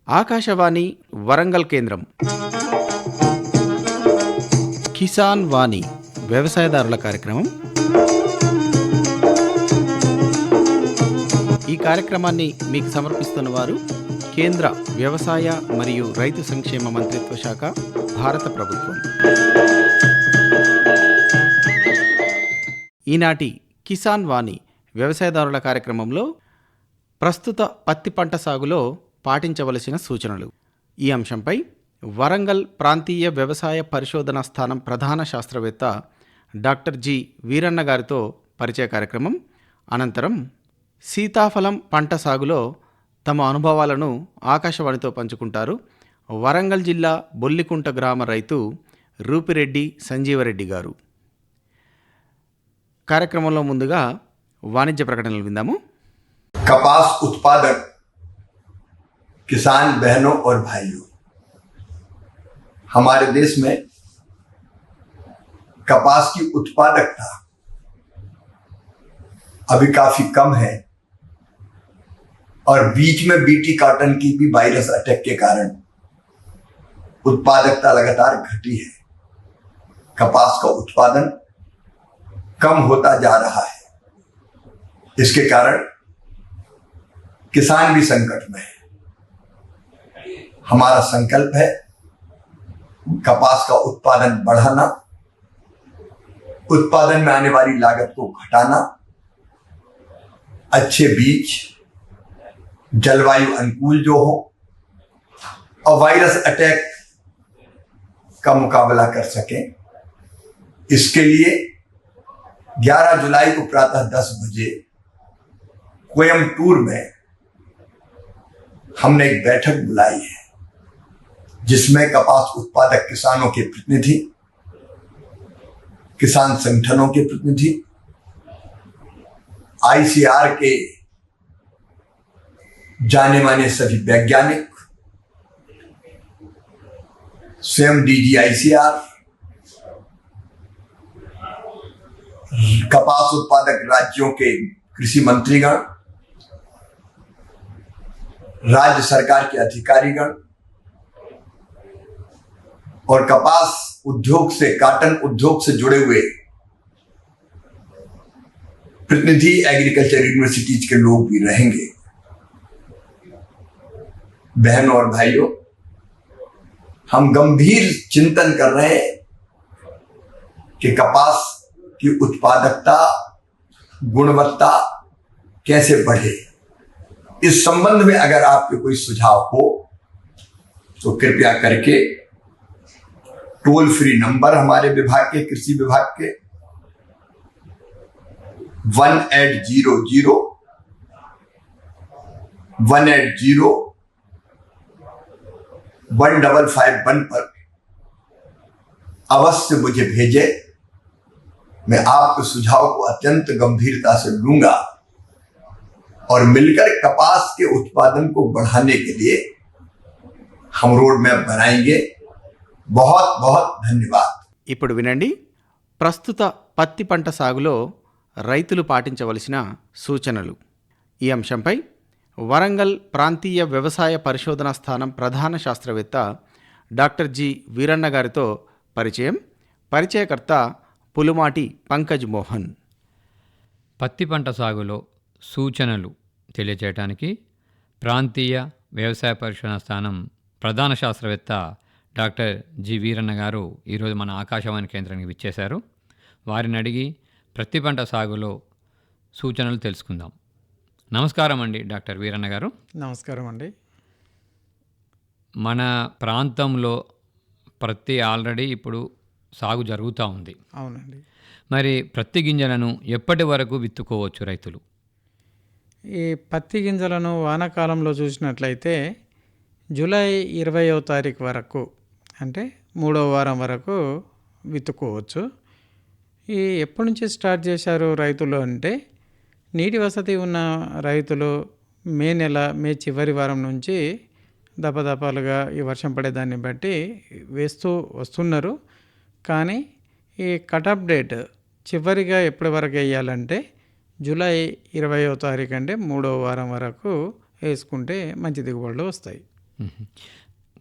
ఆకాశవాణి వరంగల్ కేంద్రం. కిసాన్ వాణి వ్యవసాయదారుల కార్యక్రమం. ఈ కార్యక్రమాన్ని మీకు సమర్పిస్తున్న వారు కేంద్ర వ్యవసాయ మరియు రైతు సంక్షేమ మంత్రిత్వ శాఖ, భారత ప్రభుత్వం. ఈనాటి కిసాన్ వాణి వ్యవసాయదారుల కార్యక్రమంలో ప్రస్తుత పత్తి పంట సాగులో పాటించవలసిన సూచనలు, ఈ అంశంపై వరంగల్ ప్రాంతీయ వ్యవసాయ పరిశోధనా స్థానం ప్రధాన శాస్త్రవేత్త డాక్టర్ జి వీరన్న గారితో పరిచయ కార్యక్రమం. అనంతరం సీతాఫలం పంట సాగులో తమ అనుభవాలను ఆకాశవాణితో పంచుకుంటారు వరంగల్ జిల్లా బొల్లికుంట గ్రామ రైతు రూపిరెడ్డి సంజీవరెడ్డి గారు. కార్యక్రమంలో ముందుగా వాణిజ్య ప్రకటనలు విందాము. कपास उत्पादक किसान बहनों और भाइयों, हमारे देश में कपास की उत्पादकता अभी काफी कम है और बीच में बीटी कॉटन की भी वायरस अटैक के कारण उत्पादकता लगातार घटी है. कपास का उत्पादन कम होता जा रहा है. इसके कारण किसान भी संकट में है. हमारा संकल्प है कपास का उत्पादन बढ़ाना, उत्पादन में आने वाली लागत को घटाना, अच्छे बीज, जलवायु अनुकूल जो हो और वायरस अटैक का मुकाबला कर सकें. इसके लिए 11 जुलाई को प्रातः 10 बजे कोयम्बटूर में हमने एक बैठक बुलाई है, जिसमें कपास उत्पादक किसानों के प्रतिनिधि, किसान संगठनों के प्रतिनिधि, आईसीआर के जाने माने सभी वैज्ञानिक, स्वयं डीजी आईसीआर, कपास उत्पादक राज्यों के कृषि मंत्रीगण, राज्य सरकार के अधिकारीगण और कपास उद्योग से, काटन उद्योग से जुड़े हुए प्रतिनिधि एग्रीकल्चर यूनिवर्सिटीज के लोग भी रहेंगे. बहनों और भाइयों, हम गंभीर चिंतन कर रहे हैं कि कपास की उत्पादकता, गुणवत्ता कैसे बढ़े. इस संबंध में अगर आपके कोई सुझाव हो तो कृपया करके टोल फ्री नंबर हमारे विभाग के, कृषि विभाग के 1800-180-1551 पर अवश्य मुझे भेजे. मैं आपके सुझाव को अत्यंत गंभीरता से लूंगा और मिलकर कपास के उत्पादन को बढ़ाने के लिए हम रोड मैप बनाएंगे. बहुत बहुत धन्यवाद. ఇప్పుడు వినండి, ప్రస్తుత పత్తి పంట సాగులో రైతులు పాటించవలసిన సూచనలు, ఈ అంశంపై వరంగల్ ప్రాంతీయ వ్యవసాయ పరిశోధనా స్థానం ప్రధాన శాస్త్రవేత్త డాక్టర్ జి వీరన్న గారితో పరిచయం. పరిచయకర్త పులుమాటి పంకజ్ మోహన్. పత్తి పంట సాగులో సూచనలు తెలియజేయడానికి ప్రాంతీయ వ్యవసాయ పరిశోధన స్థానం ప్రధాన శాస్త్రవేత్త డాక్టర్ జి వీరన్న గారు ఈరోజు మన ఆకాశవాణి కేంద్రానికి విచ్చేశారు. వారిని అడిగి పత్తి పంట సాగులో సూచనలు తెలుసుకుందాం. నమస్కారం అండి డాక్టర్ వీరన్న గారు. నమస్కారం అండి. మన ప్రాంతంలో పత్తి ఆల్రెడీ ఇప్పుడు సాగు జరుగుతూ ఉంది. అవునండి. మరి పత్తి గింజలను ఎప్పటి వరకు విత్తుకోవచ్చు రైతులు? ఈ పత్తి గింజలను వానాకాలంలో చూసినట్లయితే జూలై 20వ తారీఖు వరకు, అంటే 3వ వారం వరకు విత్తుకోవచ్చు. ఈ ఎప్పటి నుంచి స్టార్ట్ చేశారు రైతులు అంటే, నీటి వసతి ఉన్న రైతులు మే చివరి వారం నుంచి దపదపాలుగా ఈ వర్షం పడేదాన్ని బట్టి వేస్తూ వస్తున్నారు. కానీ ఈ కటాఫ్ డేట్ చివరిగా ఎప్పటి వరకు వేయాలంటే జూలై 20వ తారీఖు, అంటే 3వ వారం వరకు వేసుకుంటే మంచి దిగుబడులు వస్తాయి.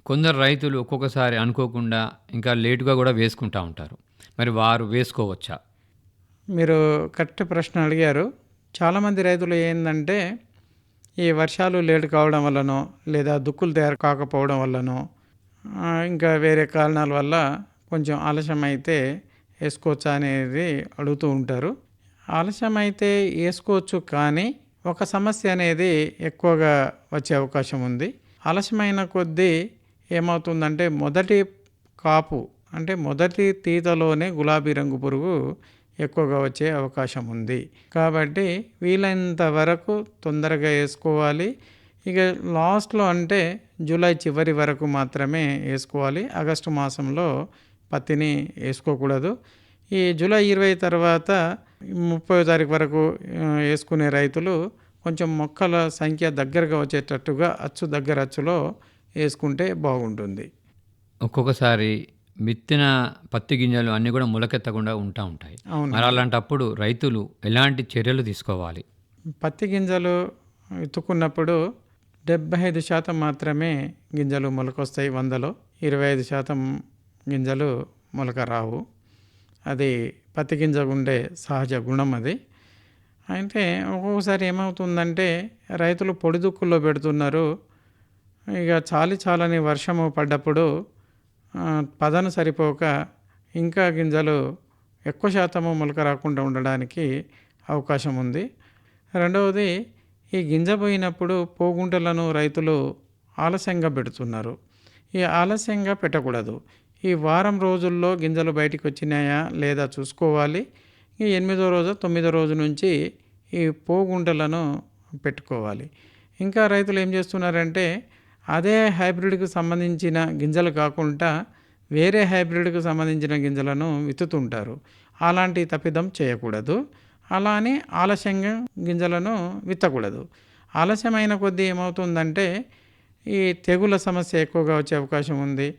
కొందరు రైతులు ఒక్కొక్కసారి అనుకోకుండా ఇంకా లేటుగా కూడా వేసుకుంటూ ఉంటారు. మరి వారు వేసుకోవచ్చా? మీరు కరెక్ట్ ప్రశ్న అడిగారు. చాలామంది రైతులు ఏందంటే ఈ వర్షాలు లేట్ కావడం వల్లనో లేదా దుక్కులు తయారు కాకపోవడం వల్లనో ఇంకా వేరే కారణాల వల్ల కొంచెం ఆలస్యం అయితే వేసుకోవచ్చా అనేది అడుగుతూ ఉంటారు. ఆలస్యం అయితే వేసుకోవచ్చు, కానీ ఒక సమస్య అనేది ఎక్కువగా వచ్చే అవకాశం ఉంది. ఆలస్యమైన కొద్దీ ఏమవుతుందంటే మొదటి కాపు అంటే మొదటి తీతలోనే గులాబీ రంగు పురుగు ఎక్కువగా వచ్చే అవకాశం ఉంది. కాబట్టి వీలైనంత వరకు తొందరగా వేసుకోవాలి. ఇక లాస్ట్లో అంటే జూలై చివరి వరకు మాత్రమే వేసుకోవాలి. ఆగస్టు మాసంలో పత్తిని వేసుకోకూడదు. ఈ జూలై 20 తర్వాత 30 తారీఖు వరకు వేసుకునే రైతులు కొంచెం మొక్కల సంఖ్య దగ్గరగా వచ్చేటట్టుగా అచ్చులో వేసుకుంటే బాగుంటుంది. ఒక్కొక్కసారి విత్తిన పత్తి గింజలు అన్నీ కూడా మొలకెత్తకుండా ఉంటాయి. అవును. మరి అలాంటప్పుడు రైతులు ఎలాంటి చర్యలు తీసుకోవాలి? పత్తి గింజలు విత్తుకున్నప్పుడు 75% మాత్రమే గింజలు మొలకొస్తాయి. 100లో 25% గింజలు మొలక రావు. అది పత్తి గింజకు ఉండే సహజ గుణం అది. అయితే ఒక్కొక్కసారి ఏమవుతుందంటే రైతులు పొడి దుక్కుల్లో పెడుతున్నారు. ఇక చాలని వర్షము పడ్డప్పుడు పదను సరిపోక ఇంకా గింజలు ఎక్కువ శాతము మొలక రాకుండా ఉండడానికి అవకాశం ఉంది. రెండవది, ఈ గింజ పోయినప్పుడు పోగుంటలను రైతులు ఆలస్యంగా పెడుతున్నారు. ఈ ఆలస్యంగా పెట్టకూడదు. ఈ వారం రోజుల్లో గింజలు బయటికి వచ్చినాయా లేదా చూసుకోవాలి. ఈ 8వ రోజు 9వ రోజు నుంచి ఈ పోగుంటలను పెట్టుకోవాలి. ఇంకా రైతులు ఏం చేస్తున్నారంటే అదే హైబ్రిడ్కి సంబంధించిన గింజలు కాకుండా వేరే హైబ్రిడ్కి సంబంధించిన గింజలను విత్తుతుంటారు. అలాంటి తప్పిదం చేయకూడదు. అలా అని ఆలస్యంగా గింజలను విత్తకూడదు. ఆలస్యమైన కొద్దీ ఏమవుతుందంటే ఈ తెగుల సమస్య ఎక్కువగా వచ్చే అవకాశం ఉంది.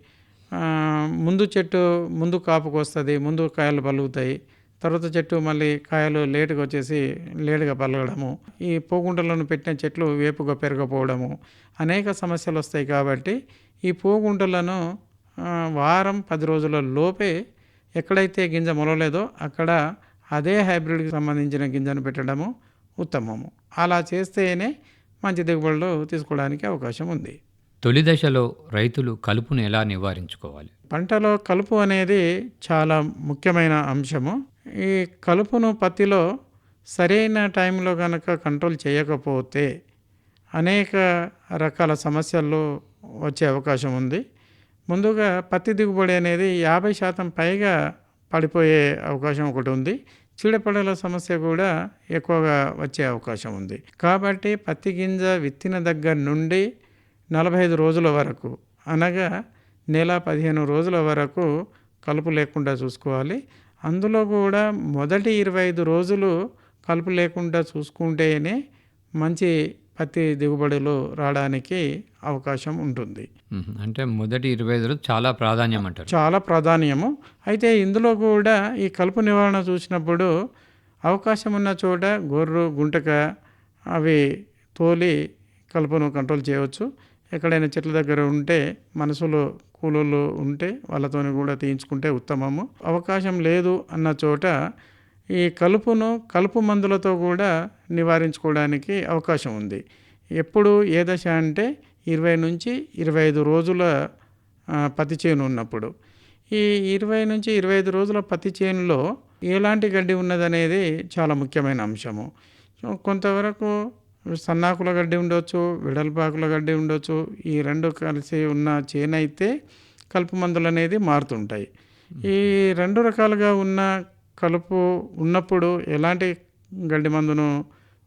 ముందు చెట్టు ముందు కాపుకు వస్తుంది, ముందు కాయలు పలుగుతాయి. తర్వాత చెట్టు మళ్ళీ కాయలు లేటుగా వచ్చేసి లేటుగా పలగడము, ఈ పోగుంటలను పెట్టిన చెట్లు వేపుగా పెరగపోవడము, అనేక సమస్యలు వస్తాయి. కాబట్టి ఈ పోగుంటలను వారం 10 రోజుల లోపే ఎక్కడైతే గింజ మొలలేదో అక్కడ అదే హైబ్రిడ్కి సంబంధించిన గింజను పెట్టడము ఉత్తమము. అలా చేస్తేనే మంచి దిగుబడులు తీసుకోవడానికి అవకాశం ఉంది. తొలి దశలో రైతులు కలుపును ఎలా నివారించుకోవాలి? పంటలో కలుపు అనేది చాలా ముఖ్యమైన అంశము. ఈ కలుపును పత్తిలో సరైన టైంలో కనుక కంట్రోల్ చేయకపోతే అనేక రకాల సమస్యలు వచ్చే అవకాశం ఉంది. ముందుగా పత్తి దిగుబడి అనేది 50% పైగా పడిపోయే అవకాశం ఒకటి ఉంది. చీడపీడల సమస్య కూడా ఎక్కువగా వచ్చే అవకాశం ఉంది. కాబట్టి పత్తి గింజ విత్తిన దగ్గర నుండి 45 రోజుల వరకు, అనగా నెల 15 రోజుల వరకు కలుపు లేకుండా చూసుకోవాలి. అందులో కూడా మొదటి 25 రోజులు కలుపు లేకుండా చూసుకుంటేనే మంచి పత్తి దిగుబడులు రావడానికి అవకాశం ఉంటుంది. అంటే మొదటి 25 రోజులు చాలా ప్రాధాన్యం అంటారు. చాలా ప్రాధాన్యము. అయితే ఇందులో కూడా ఈ కలుపు నివారణ చూసినప్పుడు అవకాశం ఉన్న చోట గొర్రు, గుంటక అవి తోలి కలుపును కంట్రోల్ చేయవచ్చు. ఎక్కడైనా చెట్ల దగ్గర ఉంటే మనుషులు కూలీలు ఉంటే వాళ్ళతో కూడా తీయించుకుంటే ఉత్తమము. అవకాశం లేదు అన్న చోట ఈ కలుపు మందులతో కూడా నివారించుకోవడానికి అవకాశం ఉంది. ఎప్పుడు ఏ దశ అంటే 20 నుంచి 25 రోజుల పత్తి చేను ఉన్నప్పుడు. ఈ 20 నుంచి 25 రోజుల పత్తి చేనులో ఎలాంటి గడ్డి ఉన్నదనేది చాలా ముఖ్యమైన అంశము. కొంతవరకు సన్నాకుల గడ్డి ఉండొచ్చు, వెడల్పాకుల గడ్డి ఉండొచ్చు. ఈ రెండు కలిసి ఉన్న చేను అయితే కలుపు మందులు అనేది మారుతుంటాయి. ఈ రెండు రకాలుగా ఉన్న కలుపు ఉన్నప్పుడు ఎలాంటి గడ్డి మందును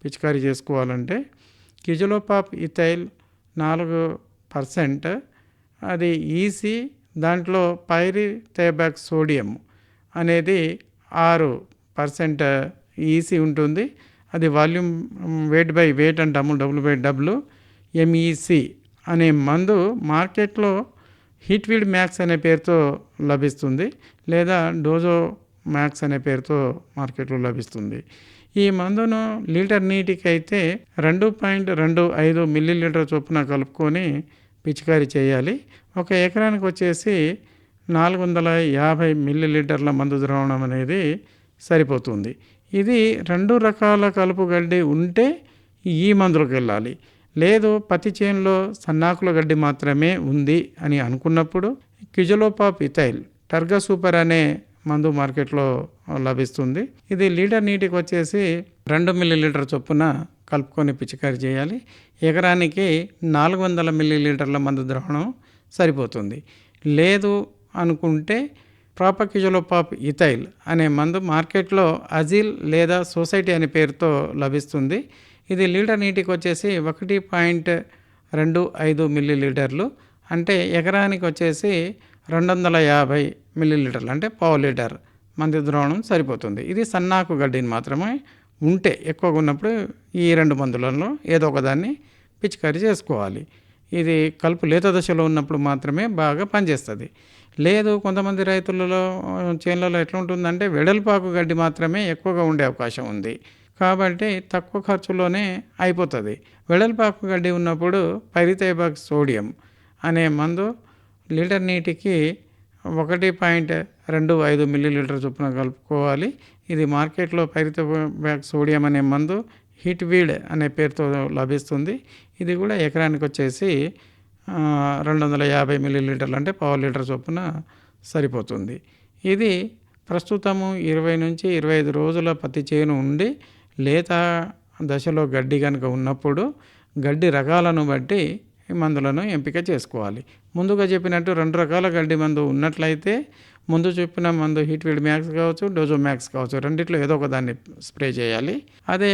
పిచికారీ చేసుకోవాలంటే కిజలోపాప్ ఇథైల్ 4%, అది ఈసీ, దాంట్లో పైరిథైబాక్ సోడియం అనేది 6% ఈసీ ఉంటుంది. అది వాల్యూమ్ వెయిట్ బై వెయిట్ అంటాము, W/W. MEC అనే మందు మార్కెట్లో హీట్వీడ్ మ్యాక్స్ అనే పేరుతో లభిస్తుంది, లేదా డోజో మ్యాక్స్ అనే పేరుతో మార్కెట్లో లభిస్తుంది. ఈ మందును లీటర్ నీటికి అయితే 2.25 మిల్లీలీటర్ చొప్పున కలుపుకొని పిచికారీ చేయాలి. ఒక ఎకరానికి వచ్చేసి 450 మిల్లీలీటర్ల మందు ద్రావణం అనేది సరిపోతుంది. ఇది 2 రకాల కలుపు గడ్డి ఉంటే ఈ మందులకు వెళ్ళాలి. లేదు పత్తి చేనులో సన్నాకుల గడ్డి మాత్రమే ఉంది అని అనుకున్నప్పుడు క్విజలోపాప్ ఇథైల్ టర్గా సూపర్ అనే మందు మార్కెట్లో లభిస్తుంది. ఇది లీటర్ నీటికి వచ్చేసి 2 మిల్లీలీటర్ చొప్పున కలుపుకొని పిచికారీ చేయాలి. ఎకరానికి 400 మిల్లీలీటర్ల మందు ద్రావణం సరిపోతుంది. లేదు అనుకుంటే ప్రాపక్విజలోపాప్ ఇథైల్ అనే మందు మార్కెట్లో అజిల్ లేదా సొసైటీ అనే పేరుతో లభిస్తుంది. ఇది లీటర్ నీటికి వచ్చేసి 1.25 మిల్లీలీటర్లు, అంటే ఎకరానికి వచ్చేసి 250 మిల్లీలీటర్లు, అంటే పావు లీటర్ మందు ద్రావణం సరిపోతుంది. ఇది సన్నాకు గడ్డిని మాత్రమే ఉంటే ఎక్కువగా ఉన్నప్పుడు ఈ 2 మందులలో ఏదో ఒకదాన్ని పిచికారీ చేసుకోవాలి. ఇది కలుపు లేత దశలో ఉన్నప్పుడు మాత్రమే బాగా పనిచేస్తుంది. లేదు కొంతమంది రైతులలో చేనులలో ఎట్లా ఉంటుందంటే వెడల్పాకు గడ్డి మాత్రమే ఎక్కువగా ఉండే అవకాశం ఉంది. కాబట్టి తక్కువ ఖర్చులోనే అయిపోతుంది. వెడల్పాకు గడ్డి ఉన్నప్పుడు పైరిథైబాక్ సోడియం అనే మందు లీటర్ నీటికి 1.25 మిల్లీలీటర్ చొప్పున కలుపుకోవాలి. ఇది మార్కెట్లో పైరిథైబాక్ సోడియం అనే మందు హిట్ వీడ్ అనే పేరుతో లభిస్తుంది. ఇది కూడా ఎకరానికి వచ్చేసి 250 మిల్లీలీటర్లు, అంటే పావు లీటర్ చొప్పున సరిపోతుంది. ఇది ప్రస్తుతము 20 నుంచి 25 రోజుల పత్తి చేను ఉండి లేత దశలో గడ్డి కనుక ఉన్నప్పుడు గడ్డి రకాలను బట్టి ఈ మందులను ఎంపిక చేసుకోవాలి. ముందుగా చెప్పినట్టు 2 రకాల గడ్డి మందు ఉన్నట్లయితే ముందు చెప్పిన మందు హిట్వీడ్ మ్యాక్స్ కావచ్చు, డోజో మ్యాక్స్ కావచ్చు, రెండిట్లో ఏదో ఒక దాన్ని స్ప్రే చేయాలి. అదే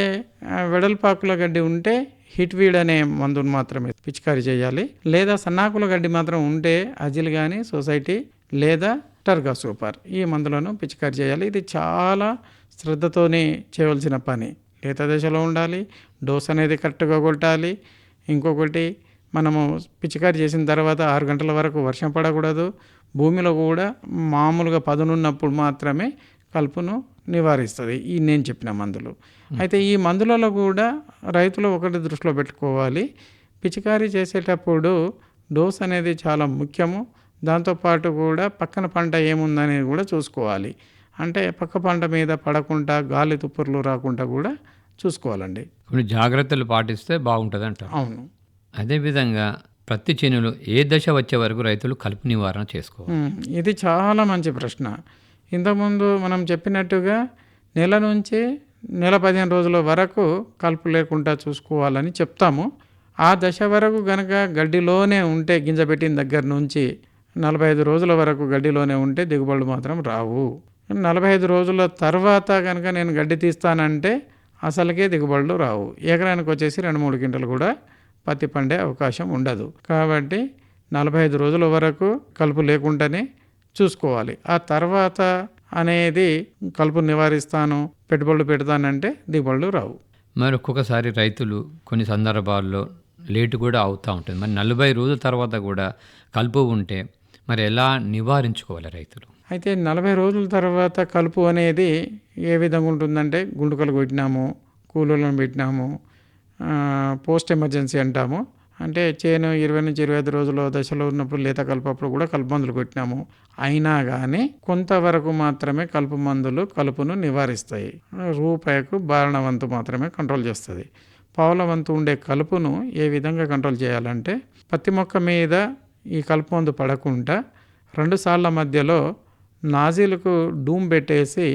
వెడల్పాకుల గడ్డి ఉంటే హిట్వీడ్ అనే మందును మాత్రమే పిచికారీ చేయాలి. లేదా సన్నాకుల గడ్డి మాత్రం ఉంటే అజిల్ కానీ సొసైటీ లేదా టర్గా సూపర్ ఈ మందులను పిచికారీ చేయాలి. ఇది చాలా శ్రద్ధతోనే చేయవలసిన పని. లేత దశలో ఉండాలి, డోస్ అనేది కరెక్ట్గా కొట్టాలి. ఇంకొకటి, మనము పిచికారీ చేసిన తర్వాత 6 గంటల వరకు వర్షం పడకూడదు. భూమిలో కూడా మామూలుగా పదునున్నప్పుడు మాత్రమే కలుపును నివారిస్తుంది ఈ నేను చెప్పిన మందులు. అయితే ఈ మందులలో కూడా రైతులు ఒకటి దృష్టిలో పెట్టుకోవాలి, పిచికారీ చేసేటప్పుడు డోస్ అనేది చాలా ముఖ్యము. దాంతోపాటు కూడా పక్కన పంట ఏముందనేది కూడా చూసుకోవాలి. అంటే పక్క పంట మీద పడకుండా గాలి తుప్పుర్లు రాకుండా కూడా చూసుకోవాలండి. కొన్ని జాగ్రత్తలు పాటిస్తే బాగుంటుంది అంటారు. అవును. అదేవిధంగా పత్తి చేనులో ఏ దశ వచ్చే వరకు రైతులు కలుపు నివారణ చేసుకోవాలి? ఇది చాలా మంచి ప్రశ్న. ఇంతకుముందు మనం చెప్పినట్టుగా నెల నుంచి నెల 15 రోజుల వరకు కలుపు లేకుండా చూసుకోవాలని చెప్తాము. ఆ దశ వరకు కనుక గడ్డిలోనే ఉంటే, గింజ పెట్టిన దగ్గర నుంచి 45 రోజుల వరకు గడ్డిలోనే ఉంటే దిగుబడులు మాత్రం రావు. 45 రోజుల తర్వాత కనుక నేను గడ్డి తీస్తానంటే అసలుకే దిగుబడులు రావు. ఎకరానికి వచ్చేసి 2-3 క్వింటలు కూడా పత్తి పండే అవకాశం ఉండదు. కాబట్టి 45 రోజుల వరకు కలుపు లేకుండానే చూసుకోవాలి. ఆ తర్వాత అనేది కలుపు నివారిస్తాను, పెట్టుబడులు పెడతానంటే దిగుబడులు రావు. మరి ఒక్కొక్కసారి రైతులు కొన్ని సందర్భాల్లో లేటు కూడా అవుతూ ఉంటుంది. మరి 40 రోజుల తర్వాత కూడా కలుపు ఉంటే మరి ఎలా నివారించుకోవాలి రైతులు? అయితే 40 రోజుల తర్వాత కలుపు అనేది ఏ విధంగా ఉంటుందంటే, గుండుకలు కొట్టినాము, కూలీలను పెట్టినాము, పోస్ట్ ఎమర్జెన్సీ అంటాము. అంటే చేను 20 నుంచి 25 రోజుల దశలో ఉన్నప్పుడు లేత కలుపప్పుడు కూడా కలుపు మందులు కొట్టినాము. అయినా కానీ కొంతవరకు మాత్రమే కలుపు మందులు కలుపును నివారిస్తాయి. రూపాయికు బారణ వంతు మాత్రమే కంట్రోల్ చేస్తుంది. పావుల వంతు ఉండే కలుపును ఏ విధంగా కంట్రోల్ చేయాలంటే, పత్తి మొక్క మీద ఈ కలుపు మందు పడకుండా 2 సార్ల మధ్యలో నాజిల్కు డూమ్ పెట్టేసి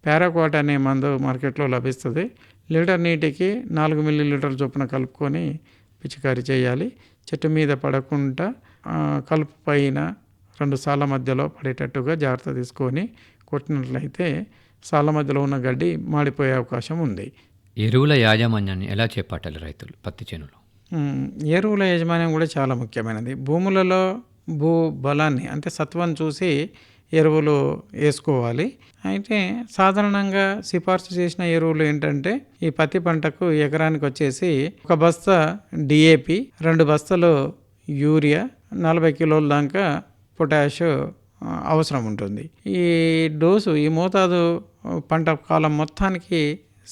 పారాక్వాట్ అనే మందు మార్కెట్లో లభిస్తుంది. లీటర్ నీటికి 4 మిల్లీలీటర్ల చొప్పున కలుపుకొని పిచికారీ చేయాలి. చెట్టు మీద పడకుండా కలుపు పైన 2 సార్ల మధ్యలో పడేటట్టుగా జాగ్రత్త తీసుకొని కొట్టినట్లయితే సార్ల మధ్యలో ఉన్న గడ్డి మాడిపోయే అవకాశం ఉంది. ఎరువుల యాజమాన్యాన్ని ఎలా చేపట్టాలి రైతులు పత్తి చేనులో? ఎరువుల యాజమాన్యం కూడా చాలా ముఖ్యమైనది. భూములలో భూ బలాన్ని, అంటే సత్వాన్ని చూసి ఎరువులు వేసుకోవాలి. అయితే సాధారణంగా సిఫార్సు చేసిన ఎరువులు ఏంటంటే, ఈ పత్తి పంటకు ఎకరానికి వచ్చేసి 1 బస్తా డిఏపి, 2 బస్తాలు యూరియా, 40 కిలోల దాకా పొటాష్ అవసరం ఉంటుంది. ఈ డోసు, ఈ మోతాదు పంట కాలం మొత్తానికి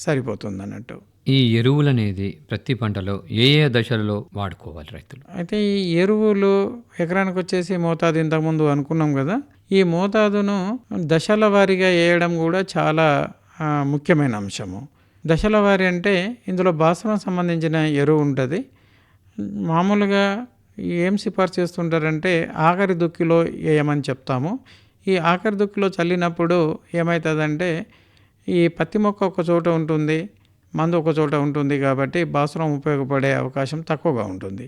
సరిపోతుంది అన్నట్టు. ఈ ఎరువులనేది ప్రతి పంటలో ఏ ఏ దశలలో వాడుకోవాలి రైతులు? అయితే ఈ ఎరువులు ఎకరానికి వచ్చేసి మోతాదు ఇంతకుముందు అనుకున్నాం కదా, ఈ మోతాదును దశల వారీగా వేయడం కూడా చాలా ముఖ్యమైన అంశము. దశల వారీ అంటే ఇందులో భాస్వరం సంబంధించిన ఎరువు ఉంటుంది. మామూలుగా ఏం సిఫార్సు చేస్తుంటారంటే ఆఖరి దుక్కిలో వేయమని చెప్తాము. ఈ ఆఖరి దుక్కిలో చల్లినప్పుడు ఏమవుతుందంటే ఈ పత్తి మొక్క ఒక చోట ఉంటుంది, మందు ఒక చోట ఉంటుంది, కాబట్టి భాస్వరం ఉపయోగపడే అవకాశం తక్కువగా ఉంటుంది.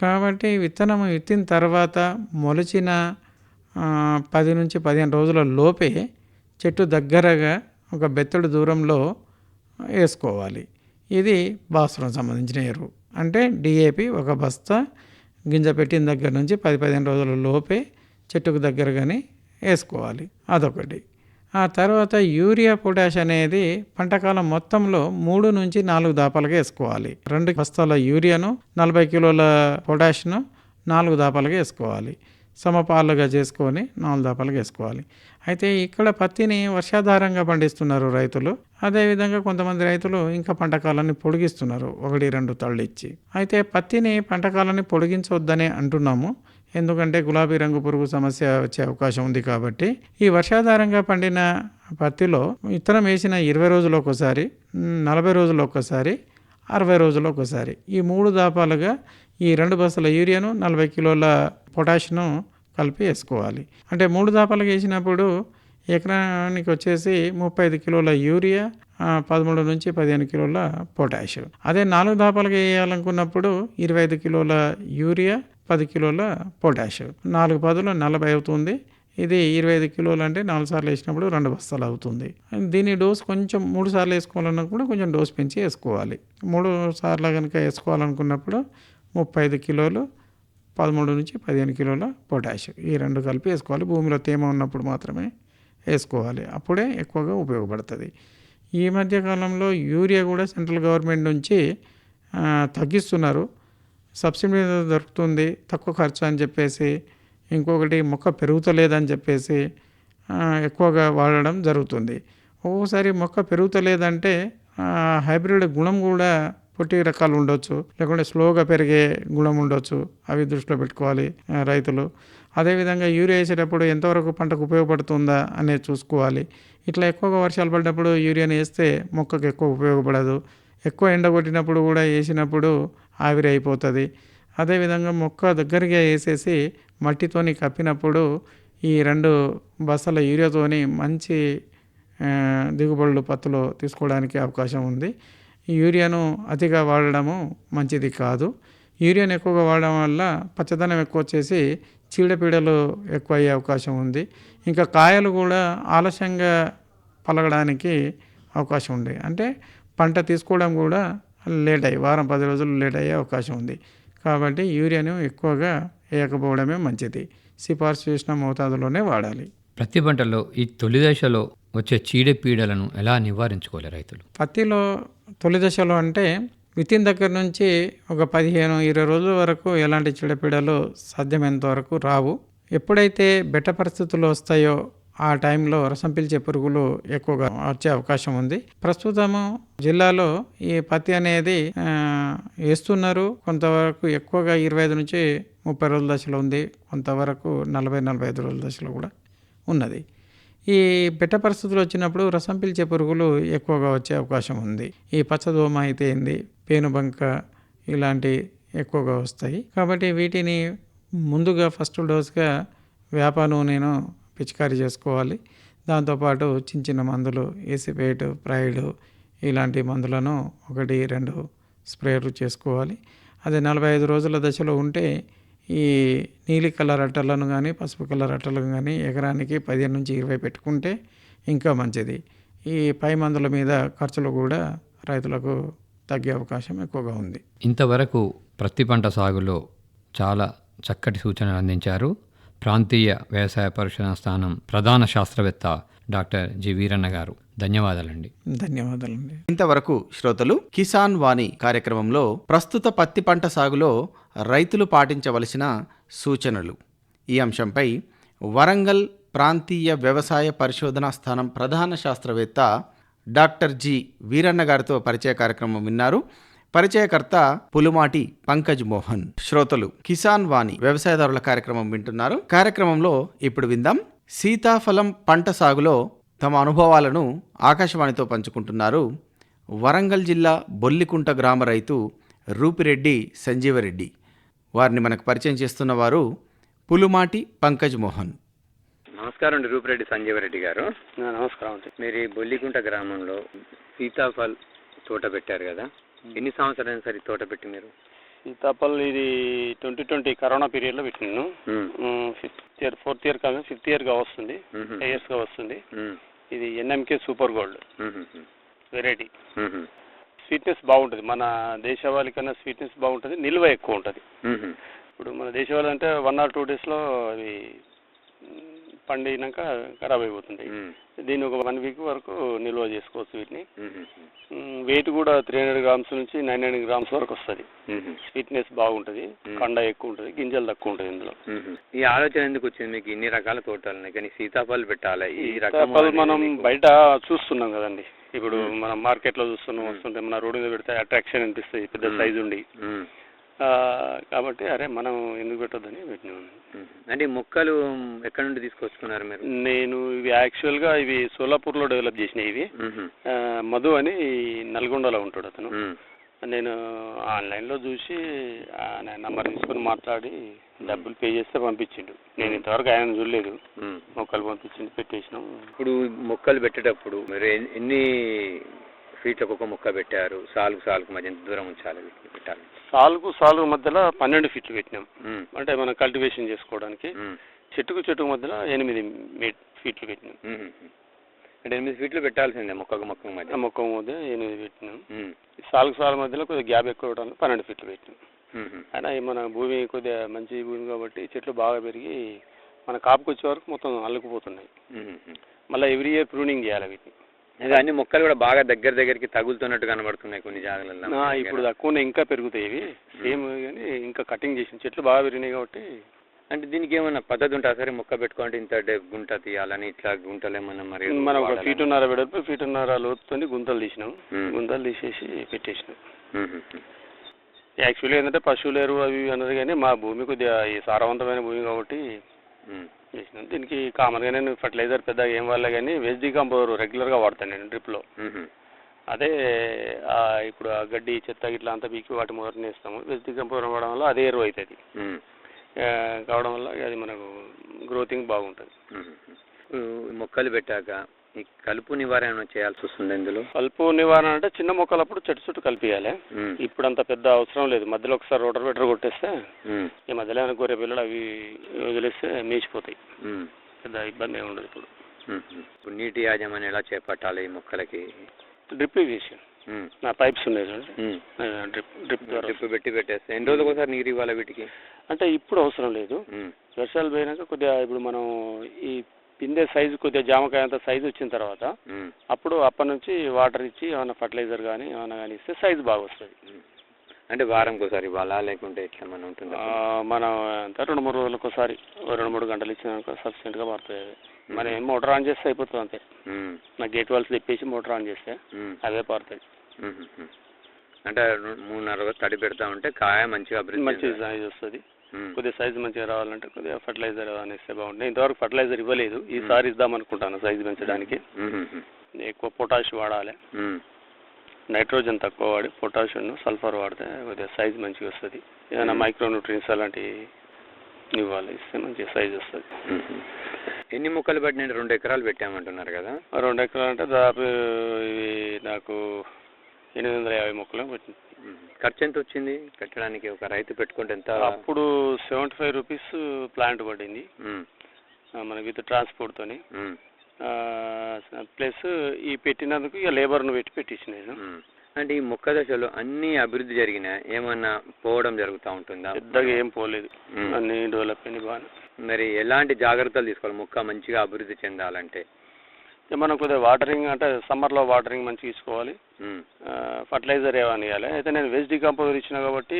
కాబట్టి విత్తనం విత్తిన తర్వాత మొలిచిన 10 నుంచి 15 రోజుల లోపే చెట్టు దగ్గరగా ఒక బెత్తడు దూరంలో వేసుకోవాలి. ఇది భాస్వరం సంబంధించిన ఎరువు. అంటే డిఏపి ఒక బస్తా గింజ పెట్టిన దగ్గర నుంచి 10-15 రోజుల లోపే చెట్టుకు దగ్గరగానే వేసుకోవాలి. అదొకటి. ఆ తర్వాత యూరియా, పొటాష్ అనేది పంటకాలం మొత్తంలో 3 నుంచి 4 దాపాలుగా వేసుకోవాలి. 2 బస్తాల యూరియాను 40 కిలోల పొటాష్ను 4 దాపాలుగా వేసుకోవాలి. సమపాలుగా చేసుకొని 4 దాపాలుగా వేసుకోవాలి. అయితే ఇక్కడ పత్తిని వర్షాధారంగా పండిస్తున్నారు రైతులు. అదేవిధంగా కొంతమంది రైతులు ఇంకా పంటకాలాన్ని పొడిగిస్తున్నారు, 1-2 తళ్ళు ఇచ్చి. అయితే పత్తిని పంటకాలాన్ని పొడిగించవద్దని అంటున్నాము. ఎందుకంటే గులాబీ రంగు పురుగు సమస్య వచ్చే అవకాశం ఉంది కాబట్టి. ఈ వర్షాధారంగా పండిన పత్తిలో విత్తనం వేసిన 20 రోజులు ఒకసారి, 40 రోజులు ఒకసారి, 60 రోజులు ఒకసారి, ఈ 3 దాపాలుగా ఈ 2 బస్తాల యూరియాను 40 కిలోల పొటాష్ను కలిపి వేసుకోవాలి. అంటే 3 దాపాలుగా వేసినప్పుడు ఎకరానికి వచ్చేసి 35 కిలోల యూరియా, 13 నుంచి 15 కిలోల పొటాష్. అదే 4 దాపాలుగా వేయాలనుకున్నప్పుడు 25 కిలోల యూరియా, 10 కిలోల పొటాష్. 4 పదులు 40 అవుతుంది. ఇది 25 కిలోలు అంటే 4 సార్లు వేసినప్పుడు 2 బస్తాలు అవుతుంది. దీని డోస్ కొంచెం 3 సార్లు వేసుకోవాలన్నప్పుడు కొంచెం డోస్ పెంచి వేసుకోవాలి. 3 సార్లు కనుక వేసుకోవాలనుకున్నప్పుడు 35 కిలోలు, 13 నుంచి 15 కిలోల పొటాష్, ఈ 2 కలిపి వేసుకోవాలి. భూమిలో తేమ ఉన్నప్పుడు మాత్రమే వేసుకోవాలి. అప్పుడే ఎక్కువగా ఉపయోగపడుతుంది. ఈ మధ్య కాలంలో యూరియా కూడా సెంట్రల్ గవర్నమెంట్ నుంచి తగ్గిస్తున్నారు. సబ్సిడీ మీద దొరుకుతుంది, తక్కువ ఖర్చు అని చెప్పేసి. ఇంకొకటి మొక్క పెరుగుతలేదని చెప్పేసి ఎక్కువగా వాడడం జరుగుతుంది. ఒక్కోసారి మొక్క పెరుగుతలేదంటే హైబ్రిడ్ గుణం కూడా పొట్టి రకాలు ఉండొచ్చు, లేకుంటే స్లోగా పెరిగే గుణం ఉండొచ్చు. అవి దృష్టిలో పెట్టుకోవాలి రైతులు. అదేవిధంగా యూరియా వేసేటప్పుడు ఎంతవరకు పంటకు ఉపయోగపడుతుందా అనేది చూసుకోవాలి. ఇట్లా ఎక్కువగా వర్షాలు పడ్డప్పుడు యూరియాని వేస్తే మొక్కకు ఎక్కువ ఉపయోగపడదు. ఎక్కువ ఎండ కొట్టినప్పుడు కూడా వేసినప్పుడు ఆవిరి అయిపోతుంది. అదేవిధంగా మొక్క దగ్గరగా వేసేసి మట్టితోని కప్పినప్పుడు ఈ 2 బస్తాల యూరియాతోని మంచి దిగుబడులు పత్తులో తీసుకోవడానికి అవకాశం ఉంది. ఈ యూరియాను అతిగా వాడడము మంచిది కాదు. యూరియాను ఎక్కువగా వాడడం వల్ల పచ్చదనం ఎక్కువ వచ్చేసి చీడపీడలు ఎక్కువ అయ్యే అవకాశం ఉంది. ఇంకా కాయలు కూడా ఆలస్యంగా పలగడానికి అవకాశం ఉంది. అంటే పంట తీసుకోవడం కూడా లేట్ అయ్యి 1-10 రోజులు లేట్ అయ్యే అవకాశం ఉంది. కాబట్టి యూరియాను ఎక్కువగా వేయకపోవడమే మంచిది. సిఫార్సు చేసిన మోతాదులోనే వాడాలి. ప్రతి పంటలో ఈ తొలి దశలో వచ్చే చీడపీడలను ఎలా నివారించుకోవాలి రైతులు? పత్తిలో తొలి దశలో అంటే విత్తిన దగ్గర నుంచి ఒక 15-20 రోజుల వరకు ఎలాంటి చీడపీడలు సాధ్యమైనంత వరకు రావు. ఎప్పుడైతే బెట్ట పరిస్థితులు వస్తాయో ఆ టైంలో రసం పీల్చే పురుగులు ఎక్కువగా వచ్చే అవకాశం ఉంది. ప్రస్తుతము జిల్లాలో ఈ పత్తి అనేది వేస్తున్నారు. కొంతవరకు ఎక్కువగా 25 నుంచి 30 రోజుల దశలో ఉంది, కొంతవరకు 40-45 రోజుల దశలో కూడా ఉన్నది. ఈ బెట్ట పరిస్థితులు వచ్చినప్పుడు రసం పీల్చే పురుగులు ఎక్కువగా వచ్చే అవకాశం ఉంది. ఈ పచ్చదోమ అయితే ఏంది, పేనుబంక ఇలాంటి ఎక్కువగా వస్తాయి. కాబట్టి వీటిని ముందుగా ఫస్ట్ డోస్గా వేప నూనెను పిచికారీ చేసుకోవాలి. దాంతోపాటు చిన్న చిన్న మందులు ఏసిపేట్, ప్రైడ్ ఇలాంటి మందులను 1-2 స్ప్రేలు చేసుకోవాలి. అదే 45 రోజుల దశలో ఉంటే ఈ నీలి కలర్ అట్టలను కానీ పసుపు కలర్ అట్టలను కానీ ఎకరానికి 15 నుంచి 20 పెట్టుకుంటే ఇంకా మంచిది. ఈ పై మందుల మీద ఖర్చులు కూడా రైతులకు తగ్గే అవకాశం ఎక్కువగా ఉంది. ఇంతవరకు ప్రతి పంట సాగులో చాలా చక్కటి సూచనలు అందించారు ప్రాంతీయ వ్యవసాయ పరిశోధన స్థానం ప్రధాన శాస్త్రవేత్త డాక్టర్ జి వీరన్న గారు. ధన్యవాదాలండి. ధన్యవాదాలండి. ఇంతవరకు శ్రోతలు కిసాన్ వాణి కార్యక్రమంలో ప్రస్తుత పత్తి పంట సాగులో రైతులు పాటించవలసిన సూచనలు ఈ అంశంపై వరంగల్ ప్రాంతీయ వ్యవసాయ పరిశోధనా స్థానం ప్రధాన శాస్త్రవేత్త డాక్టర్ జి వీరన్న గారితో పరిచయ కార్యక్రమం విన్నారు. పరిచయకర్త పులుమాటి పంకజ్ మోహన్. శ్రోతలు కిసాన్ వాణి వ్యవసాయదారుల కార్యక్రమం వింటున్నారు. కార్యక్రమంలో ఇప్పుడు విందాం. సీతాఫలం పంట సాగులో తమ అనుభవాలను ఆకాశవాణితో పంచుకుంటున్నారు వరంగల్ జిల్లా బొల్లికుంట గ్రామ రైతు రూపిరెడ్డి సంజీవరెడ్డి. వారిని మనకు పరిచయం చేస్తున్న వారు పులుమాటి పంకజ్ మోహన్. నమస్కారం అండి, రూపిరెడ్డి సంజీవరెడ్డి గారు. నమస్కారం అండి. మీరు ఈ బొల్లికుంట గ్రామంలో సీతాఫల్ తోట పెట్టారు కదా, ఎన్ని సంవత్సరాలు సరే తోట పెట్టి మీరు? సీతాఫల్ ఇది 2020 కరోనా పీరియడ్లో పెట్టినాను. 4th ఇయర్ కాదు 5th ఇయర్గా వస్తుంది, 5 ఇయర్స్గా వస్తుంది. ఇది NMK super gold variety. Sweetness బాగుంటుంది, మన దేశవాళి కన్నా స్వీట్నెస్ బాగుంటుంది, నిల్వ ఎక్కువ ఉంటుంది. ఇప్పుడు మన దేశవాళి అంటే 1 or 2 daysలో అవి పండినాక ఖరాబ్ అయిపోతుంది. దీన్ని ఒక 1 week వరకు నిల్వ చేసుకోవచ్చు. వీటిని వెయిట్ కూడా 300 grams నుంచి 900 grams వరకు వస్తుంది. స్వీట్నెస్ బాగుంటుంది, కండ ఎక్కువ ఉంటుంది, గింజలు తక్కువ ఉంటుంది ఇందులో. ఈ ఆలోచన ఎందుకు వచ్చింది మీకు? ఇన్ని రకాల తోటలు కానీ సీతాఫల్ పెట్టాలి, ఈ సీతాఫల్ మనం బయట చూస్తున్నాం కదండి, ఇప్పుడు మనం మార్కెట్లో చూస్తున్నాం, వస్తుంటే మన రోడ్డు మీద పెడితే అట్రాక్షన్ అనిపిస్తుంది, పెద్ద సైజు ఉండి. కాబట్టి అరే మనం ఎందుకు పెట్టొద్దని పెట్టినాను. అంటే మొక్కలు ఎక్కడ నుండి తీసుకొచ్చుకున్నారు మీరు? నేను ఇవి యాక్చువల్గా ఇవి సోలాపూర్లో డెవలప్ చేసినాయి. ఇవి మధు అని నల్గొండలో ఉంటాడు అతను. నేను ఆన్లైన్లో చూసి నంబర్ తీసుకొని మాట్లాడి డబ్బులు పే చేస్తే పంపించిండు. నేను ఇంతవరకు ఆయన చూడలేదు, మొక్కలు పంపించింది, పెట్టేసినాం. ఇప్పుడు మొక్కలు పెట్టేటప్పుడు మీరు ఎన్ని ఫీట్లకు ఒక మొక్క పెట్టారు? సాలుకు మధ్య ఎంత దూరం ఉంచాలి పెట్టాలి? సాలుకు మధ్యలో 12 feet పెట్టినాం. అంటే మనం కల్టివేషన్ చేసుకోవడానికి. చెట్టుకు మధ్యలో 8 feet పెట్టినాం. అంటే 8 feet పెట్టాల్సిందే మొక్క మధ్య? మొక్క మధ్య 8 పెట్టినాం. సాలు మధ్యలో కొద్దిగా గ్యాప్ ఎక్కువ ఇవ్వడానికి 12 feet పెట్టినాం. అయినా మన భూమి కొద్దిగా మంచి భూమి కాబట్టి చెట్లు బాగా పెరిగి మన కాపుకి వచ్చే వరకు మొత్తం అల్లుకుపోతున్నాయి. మళ్ళీ ఎవ్రీ ఇయర్ ప్రూనింగ్ చేయాలి వీటిని. అన్ని మొక్కలు కూడా బాగా దగ్గరికి తగులుతున్నట్టు కనబడుతున్నాయి కొన్ని జాగాలలో. ఇప్పుడు తక్కువనే ఇంకా పెరుగుతాయి ఇవి సేమ్, కానీ ఇంకా కటింగ్ చేసిన చెట్లు బాగా పెరిగినాయి కాబట్టి. అంటే దీనికి ఏమన్నా పద్ధతి ఉంటుంది? సరే మొక్క పెట్టుకుంటే ఇంత గుంట తీయాలని, ఇట్లా గుంటలు ఏమన్నా మరి మనం 1 feet వెడల్పు 1 feet లోతుతోని గుంతలు తీసినాం. గుంతలు తీసేసి పెట్టేసినాం. యాక్చువల్లీ ఏంటంటే పశువుల ఎరువు అవి అన్నది, కానీ మా భూమి కొద్దిగా ఈ సారవంతమైన భూమి కాబట్టి చేసినాను. దీనికి కామన్గా నేను ఫర్టిలైజర్ పెద్దగా ఏం వాడలే, కానీ వెజ్ డీకంపోజర్ రెగ్యులర్గా వాడతాను నేను డ్రిప్లో. అదే ఇప్పుడు ఆ గడ్డి చెత్త ఇట్లా అంతా పీకి వాటి మొదటి వేస్తాము. వెజ్ డీకంపోజర్ వాడడం వల్ల అదే ఎరువు అవుతుంది కావడం వల్ల అది మనకు గ్రోతింగ్ బాగుంటుంది. మొక్కలు పెట్టాక ఈ కలుపు నివారణ చేయాల్సి వస్తుంది. ఇందులో కలుపు నివారణ అంటే చిన్న మొక్కలప్పుడు చెట్టు చుట్టూ కలిపియాలి. ఇప్పుడు అంత పెద్ద అవసరం లేదు, మధ్యలో ఒకసారి రోటర్ బెటర్ కొట్టేస్తే ఈ మధ్యలో ఏమైనా గొర్రె పిల్లలు అవి వదిలేస్తే మేసిపోతాయి, పెద్ద ఇబ్బంది ఏమి ఉండదు. ఇప్పుడు నీటి యాజమాన్యం ఎలా చేపట్టాలి ఈ మొక్కలకి? డ్రిప్ ఇరిగేషన్, నా పైప్స్ ఉన్నాయి చూడండి, డ్రిప్ పెట్టి పెట్టేస్తే ఎన్ని రోజులకు ఒకసారి నీరు ఇవ్వాలి వీటికి? అంటే ఇప్పుడు అవసరం లేదు, వర్షాలు పోయినాక కొద్దిగా ఇప్పుడు మనం ఈ పిందే సైజు కొద్దిగా జామకాయ అంత సైజు వచ్చిన తర్వాత అప్పుడు అప్పటి నుంచి వాటర్ ఇచ్చి ఏమైనా ఫర్టిలైజర్ కానీ ఏమైనా కానీ ఇస్తే సైజు బాగా వస్తుంది. అంటే వారంకి ఒకసారి ఇవ్వాలా లేకుంటే ఎట్లా మనం ఉంటుంది? మనం అంతా 2-3 రోజులకు ఒకసారి 2-3 గంటలు ఇచ్చినాక సఫిషియెంట్గా పడుతుంది. అది మనం ఏం మోటార్ ఆన్ చేస్తే అయిపోతుంది అంతే. నా గేట్ వాల్స్ తిప్పేసి మోటార్ ఆన్ చేస్తే అదే పడుతుంది. అంటే 3-4 రోజులు తడి పెడతా ఉంటే కాయ మంచిగా మంచి సైజ్ వస్తుంది. కొద్దిగా సైజు మంచిగా రావాలంటే కొద్దిగా ఫర్టిలైజర్ అని ఇస్తే బాగుంటుంది. ఇంతవరకు ఫర్టిలైజర్ ఇవ్వలేదు, ఈసారి ఇద్దాం అనుకుంటాను సైజు పెంచడానికి. ఎక్కువ పొటాష్ వాడాలి, నైట్రోజన్ తక్కువ వాడి పొటాషియం సల్ఫర్ వాడితే కొద్దిగా సైజ్ మంచిగా వస్తుంది. ఏదైనా మైక్రోన్యూట్రియన్స్ అలాంటివి ఇవ్వాలి, ఇస్తే మంచిగా సైజ్ వస్తుంది. ఎన్ని మొక్కలు పెట్టినండి? 2 ఎకరాలు పెట్టామంటున్నారు కదా. 2 ఎకరాలు అంటే దాదాపు ఇవి నాకు 850 మొక్కలు పెట్టింది. ఖర్చు ఎంత వచ్చింది కట్టడానికి? ఒక రైతు పెట్టుకుంటే ఎంత? అప్పుడు 75 rupees ప్లాంట్ పడింది మన విత్ ట్రాన్స్పోర్ట్తోని. ప్లస్ ఈ పెట్టినందుకు ఇక లేబర్ను పెట్టించిన నేను. అంటే ఈ మొక్క దశలో అన్ని అభివృద్ధి జరిగినా ఏమన్నా పోవడం జరుగుతూ ఉంటుందా? పెద్దగా ఏం పోలేదు, అన్ని డెవలప్ అయినాయి బాగా. మరి ఎలాంటి జాగ్రత్తలు తీసుకోవాలి మొక్క మంచిగా అభివృద్ధి చెందాలంటే? మనం కొద్దిగా వాటరింగ్ అంటే సమ్మర్లో వాటరింగ్ మంచిగా తీసుకోవాలి, ఫర్టిలైజర్ ఏమని ఇవ్వాలి. అయితే నేను వెజ్ డీకంపోజర్ ఇచ్చిన కాబట్టి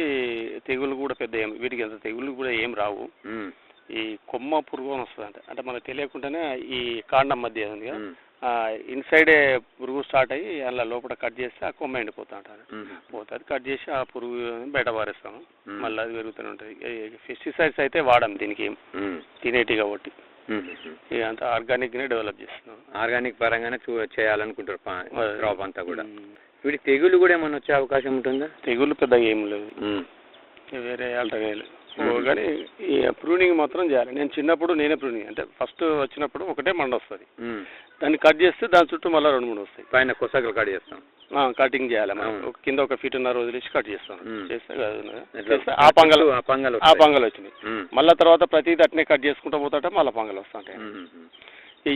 తెగులు కూడా పెద్ద ఏం వీటికి ఎంత తెగులు కూడా ఏం రావు. ఈ కొమ్మ పురుగు అని వస్తుంది అంటే మనకు తెలియకుండానే ఈ కాండం మధ్య ఉంది కదా ఇన్సైడే పురుగు స్టార్ట్ అయ్యి అలా లోపల కట్ చేస్తే ఆ కొమ్మ ఎండిపోతూ ఉంటుంది. పోతుంది కట్ చేసి ఆ పురుగు బయట పారేస్తాము, మళ్ళీ అది పెరుగుతూనే ఉంటుంది. పెస్టిసైడ్స్ అయితే వాడాం దీనికి, తినేటి కాబట్టి అంతా ఆర్గానిక్నే డెవలప్ చేస్తున్నాం. ఆర్గానిక్ పరంగానే చేయాలనుకుంటారు క్రాప్ అంతా కూడా. వీటి తెగులు కూడా ఏమన్నా వచ్చే అవకాశం ఉంటుందా? తెగుళ్ళు పెద్దగా ఏం లేదు, వేరే ఆల్టర్నేటివ్ కానీ ఈ ప్రూనింగ్ మాత్రం చేయాలి. నేను చిన్నప్పుడు నేనే ప్రూనింగ్, అంటే ఫస్ట్ వచ్చినప్పుడు ఒకటే మండ వస్తుంది, దాన్ని కట్ చేస్తే దాని చుట్టూ మళ్ళీ 2-3 వస్తాయి. పైన కొసగలు కట్ చేస్తాం, కటింగ్ చేయాలి మనం. కింద 1 ఫీట్న్నర వదిలేసి కట్ చేస్తాం. చేస్తే ఆ పంగలు వచ్చినాయి. మళ్ళీ తర్వాత ప్రతిదీ అట్నే కట్ చేసుకుంటూ పోతాట మళ్ళీ పంగలు వస్తుంటాయి.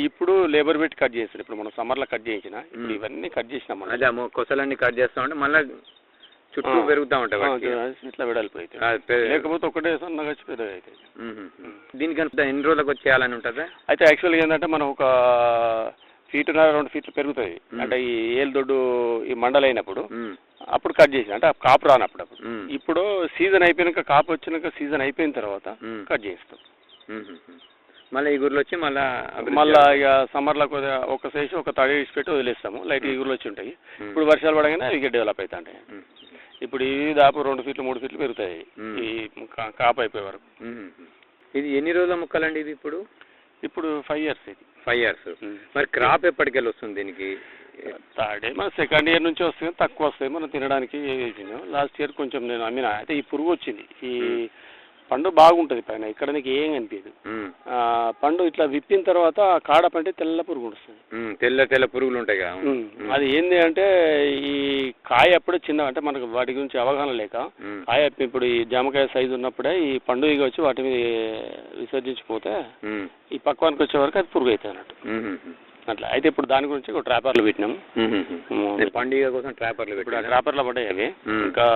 ఇప్పుడు లేబర్ పెట్టి కట్ చేస్తారు. ఇప్పుడు మనం సమ్మర్లో కట్ చేయించిన, ఇప్పుడు ఇవన్నీ కట్ చేసినాం మనం. అదే కొసలన్నీ కట్ చేస్తామంటే మళ్ళీ చుట్టూ పెరుగుతూ ఉంటాయి, ఇట్లా వెడల్పోతాయి. లేకపోతే ఒకటే సన్నగా వచ్చి పెద్దగా అవుతాయి. దీనికి ఎన్ని రోజులకు చేయాలని ఉంటుందా? అయితే యాక్చువల్గా ఏంటంటే మనం 1 ఫీట్న్నర 2 ఫీట్లు పెరుగుతుంది. అంటే ఈ ఏళ్ళదొడ్డు ఈ మండలైనప్పుడు అప్పుడు కట్ చేసిన, అంటే కాపు రానప్పుడు. ఇప్పుడు సీజన్ అయిపోయినాక, కాపు వచ్చినాక సీజన్ అయిపోయిన తర్వాత కట్ చేస్తాం. మళ్ళీ ఈగురులు వచ్చి మళ్ళీ ఇక సమ్మర్లో కొద్దిగా ఒక సైజు ఒక తడి ఇచ్చి పెట్టి వదిలేస్తాము. లైట్ ఈగురులు వచ్చి ఉంటాయి. ఇప్పుడు వర్షాలు పడగానే ఇక డెవలప్ అవుతా ఉంటాయి. ఇప్పుడు ఇవి దాపు 2 ఫీట్లు 3 ఫీట్లు పెరుగుతాయి ఈ కాపు అయిపోయే వరకు. ఇది ఎన్ని రోజుల మొక్కలండి ఇది? ఇప్పుడు 5 years. ఇది 5 years. మరి క్రాప్ ఎప్పటికెళ్ళి వస్తుంది దీనికి? థర్డ్ ఇయర్, మన సెకండ్ ఇయర్ నుంచి వస్తుంది, తక్కువ వస్తాయి మనం తినడానికి. లాస్ట్ ఇయర్ కొంచెం నేను అమ్మిన, అయితే ఈ పురుగు వచ్చింది. ఈ పండు బాగుంటుంది పైన, ఇక్కడ నీకు ఏం కనిపించదు. పండు ఇట్లా విప్పిన తర్వాత కాడ పంటే తెల్ల పురుగు వస్తుంది, తెల్ల పురుగులు ఉంటాయి కదా. అది ఏంది అంటే ఈ కాయ అప్పుడే చిన్న, అంటే మనకు వాటి గురించి అవగాహన లేక కాయ ఇప్పుడు ఈ జామకాయ సైజు ఉన్నప్పుడే ఈ పండు ఇక వచ్చి వాటి మీద విసర్జించిపోతే ఈ పక్వానికి వచ్చే వరకు అది పురుగు అవుతుంది అన్నట్టు. అట్లా అయితే ఇప్పుడు దాని గురించి ఒక ట్రాపర్లు పెట్టినాము. పండుగ కోసం ట్రాపర్లు ఇప్పుడు ఆ ట్రాపర్లు పడ్డాయి అవి. ఇంకా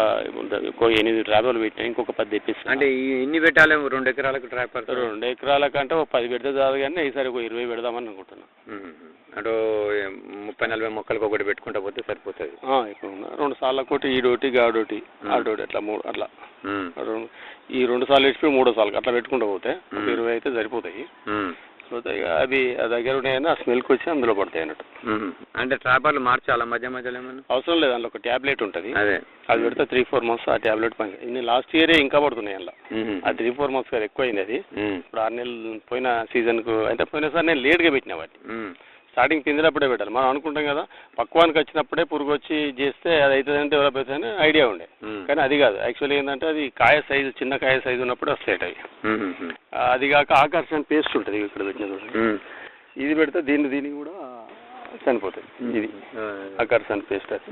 8 ట్రాపర్లు పెట్టినాయి, ఇంకొక 10 తెప్పిస్తాం. అంటే ఇన్ని పెట్టాలి 2 ఎకరాలకు ట్రాపర్? 2 ఎకరాలకంటే ఒక 10 పెడితే చాలు, కానీ ఈసారి ఒక 20 పెడదామని అనుకుంటున్నాం. అటు 30-40 మొక్కలకు ఒకటి పెట్టుకుంటా పోతే సరిపోతుంది. ఇప్పుడు 2 సార్లు ఒకటి, ఈడోటి గాడోటి ఆడోటి అట్లా 3 అట్లా ఈ 2 సార్లు వేసి 3వ సార్లు అట్లా పెట్టుకుంటూ పోతే 20 అయితే సరిపోతాయి. అవి దగ్గర ఉన్నాయని ఆ స్మెల్కి వచ్చి అందులో పడతాయి అన్నట్టు. అంటే ట్రాపర్లు మార్చాలా మధ్య మధ్యలో? ఏమన్నా అవసరం లేదు, అందులో ఒక ట్యాబ్లెట్ ఉంటుంది, అదే అది పెడితే 3-4 months ఆ ట్యాబ్లెట్ పని. ఇన్ని లాస్ట్ ఇయరే ఇంకా పడుతున్నాయి అందులో. ఆ 3-4 months ఎక్కువ అయింది అది. ఇప్పుడు 6 నెలలు పోయిన సీజన్కు, అయితే పోయినసారి నేను లేట్గా పెట్టిన వాటిని. స్టార్టింగ్ పిందినప్పుడే పెట్టాలి. మనం అనుకుంటాం కదా పక్వానికి వచ్చినప్పుడే పురుగు వచ్చి చేస్తే అది అవుతుందని డెవలప్ అవుతుందని ఐడియా ఉండే, కానీ అది కాదు. యాక్చువల్లీ ఏంటంటే అది కాయ సైజు, చిన్న కాయ సైజు ఉన్నప్పుడు వస్తాయి అవి. అది కాక ఆకర్షణ పేస్ట్ ఉంటుంది ఇక్కడ పెట్టిన, ఇది పెడితే దీనికి కూడా చనిపోతుంది. ఇది ఆకర్షణ పేస్ట్. అది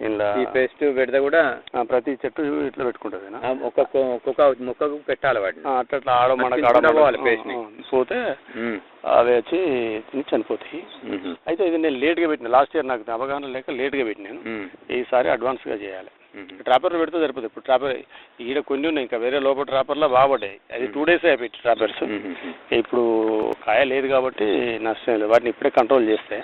ఇలా ఈ పేస్ట్ పెడితే కూడా ప్రతి చెట్టు ఇట్లా పెట్టుకుంటుంది. ఒక్కొక్క మొక్కకు పెట్టాలి వాటిని, అట్లా ఆడమడకాలి పేస్ట్ పోతే అవి వచ్చి తిని చనిపోతాయి. అయితే ఇది నేను లేట్గా పెట్టిన, లాస్ట్ ఇయర్ నాకు అవగాహన లేక లేట్గా పెట్టినాను. ఈసారి అడ్వాన్స్గా చేయాలి. ట్రాపర్లు పెడితే సరిపోతుంది. ఇప్పుడు ట్రాపర్ ఈడ కొన్ని ఉన్నాయి, ఇంకా వేరే లోపల ట్రాపర్లో బాగుపడ్డాయి. అది 2 days అయిపోయి ట్రాపర్స్. ఇప్పుడు కాయ లేదు కాబట్టి నష్టం లేదు, వాటిని ఇప్పుడే కంట్రోల్ చేస్తే.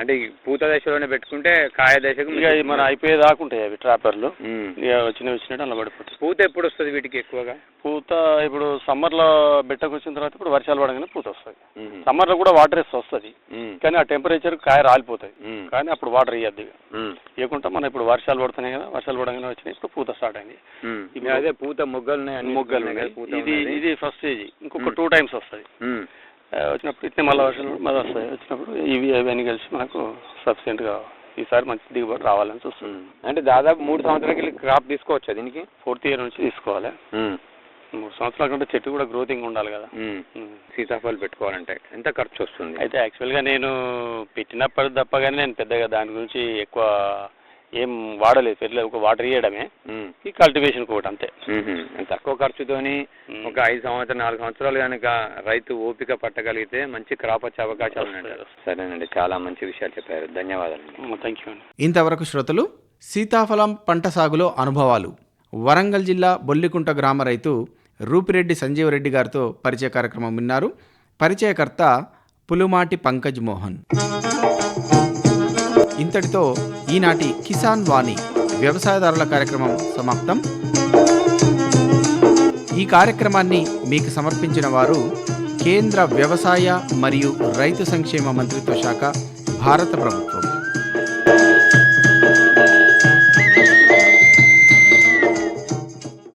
అంటే పూత దశలోనే పెట్టుకుంటే కాయ దశకు ఇక మన అయిపోయే దాకుంటాయి అవి ట్రాపర్లు. ఇక వచ్చినట్టు అలా పడిపోతాయి. పూత ఎప్పుడు వస్తుంది వీటికి ఎక్కువగా? పూత ఇప్పుడు సమ్మర్లో బెట్టకు వచ్చిన తర్వాత ఇప్పుడు వర్షాలు పడగానే పూత వస్తుంది. సమ్మర్లో కూడా వాటర్ వేస్తే వస్తుంది, కానీ ఆ టెంపరేచర్ కాయ రాలిపోతుంది. కానీ అప్పుడు వాటర్ ఇవ్వద్దు, ఇవ్వకుండా మనం ఇప్పుడు వర్షాలు పడుతున్నాయి కదా, వర్షాలు పడగానే వచ్చినాయి, ఇప్పుడు పూత స్టార్ట్ అయింది. అదే పూత మొగ్గలు ఇది ఫస్ట్ స్టేజ్. ఇంకొక 2 times వస్తుంది. వచ్చినప్పుడు ఇట్లా మళ్ళీ వర్షాలు మళ్ళీ వస్తాయి. వచ్చినప్పుడు ఇవి అవన్నీ కలిసి మనకు సఫిషియెంట్గా ఈసారి మంచి దిగుబడి రావాలని చూస్తుంది. అంటే దాదాపు 3 సంవత్సరాలకి క్రాప్ తీసుకోవచ్చు దీనికి? 4th year నుంచి తీసుకోవాలి. 3 సంవత్సరాల కంటే చెట్టు కూడా గ్రోతింగ్ ఉండాలి కదా. సీతాఫలం పెట్టుకోవాలంటే ఎంత ఖర్చు వస్తుంది? అయితే యాక్చువల్గా నేను పెట్టినప్పుడు తప్పగానే నేను పెద్దగా దాని గురించి ఎక్కువ ఏం వాడలేదు, పెరలేదు. ఒక వాటర్ ఇవ్వడమే, ఈ కల్టివేషన్ ఒకటి అంతే. తక్కువ ఖర్చుతోని ఒక 5 సంవత్సరాలు 4 సంవత్సరాలు కనుక రైతు ఓపిక పట్టగలిగితే మంచి క్రాప్ వచ్చే అవకాశాలు ఉన్నాయి. సరేనండి, చాలా మంచి విషయాలు చెప్పారు, ధన్యవాదాలు. థ్యాంక్ యూ అండి. ఇంతవరకు శ్రోతలు సీతాఫలం పంట సాగులో అనుభవాలు, వరంగల్ జిల్లా బొల్లికుంట గ్రామ రైతు రూపిరెడ్డి సంజీవరెడ్డి గారితో పరిచయ కార్యక్రమం విన్నారు. పరిచయకర్త పులుమాటి పంకజ్ మోహన్. ఇంతటితో ఈనాటి కిసాన్ వాణి వ్యవసాయదారుల కార్యక్రమం సమాప్తం. ఈ కార్యక్రమాన్ని మీకు సమర్పించిన వారు కేంద్ర వ్యవసాయ మరియు రైతు సంక్షేమ మంత్రిత్వ శాఖ, భారత ప్రభుత్వం.